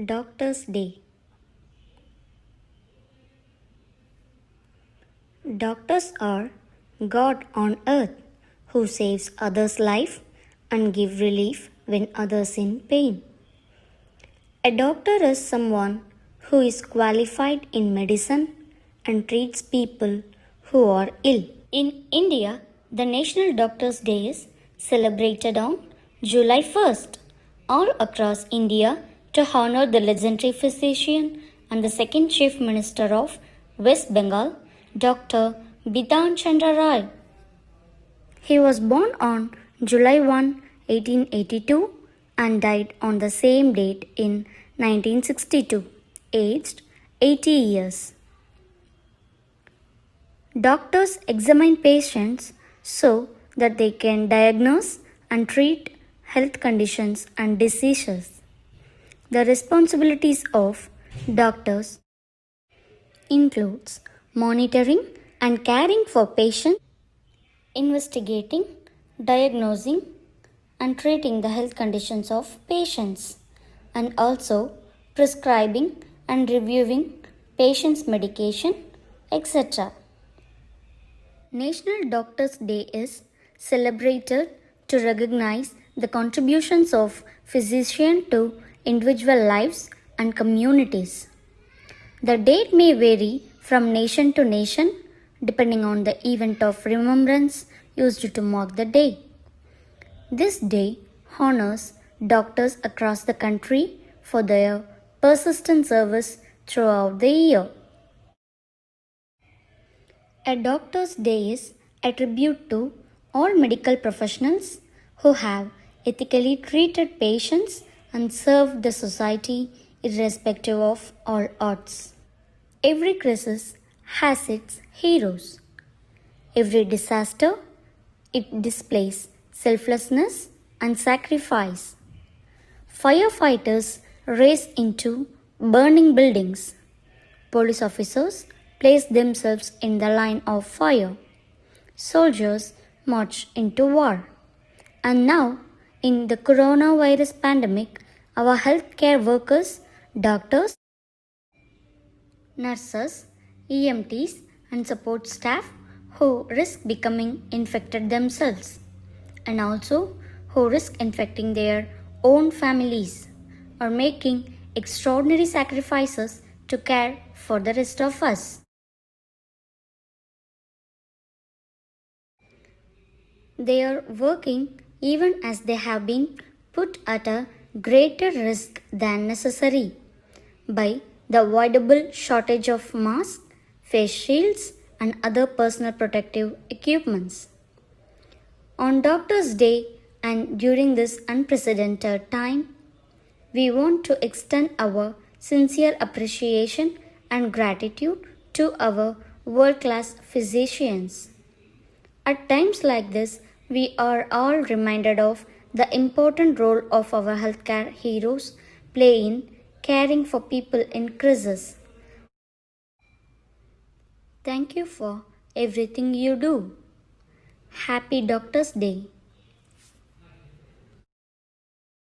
Doctor's Day. Doctors are God on earth who saves others' life and give relief when others in pain. A doctor is someone who is qualified in medicine and treats people who are ill. In India, the National Doctors' Day is celebrated on July 1st all across India to honor the legendary physician and the second Chief Minister of West Bengal, Dr. Bidhan Chandra Rai. He was born on July 1, 1882 and died on the same date in 1962, aged 80 years. Doctors examine patients so that they can diagnose and treat health conditions and diseases. The responsibilities of doctors includes monitoring and caring for patients, investigating, diagnosing, and treating the health conditions of patients, and also prescribing and reviewing patients' medication, etc. National Doctors' Day is celebrated to recognize the contributions of physicians to individual lives and communities. The date may vary from nation to nation depending on the event of remembrance used to mark the day. This day honors doctors across the country for their persistent service throughout the year. A Doctor's Day is a tribute to all medical professionals who have ethically treated patients and served the society irrespective of all odds. Every crisis has its heroes. Every disaster, it displays selflessness and sacrifice. Firefighters race into burning buildings. Police officers place themselves in the line of fire. Soldiers march into war. And now, in the coronavirus pandemic, our healthcare workers, doctors, nurses, EMTs, and support staff who risk becoming infected themselves and also who risk infecting their own families are making extraordinary sacrifices to care for the rest of us. They are working even as they have been put at a greater risk than necessary by the avoidable shortage of masks, face shields, and other personal protective equipments. On Doctors' Day and during this unprecedented time, we want to extend our sincere appreciation and gratitude to our world-class physicians. At times like this, we are all reminded of the important role of our healthcare heroes play in caring for people in crisis. Thank you for everything you do. Happy Doctor's Day.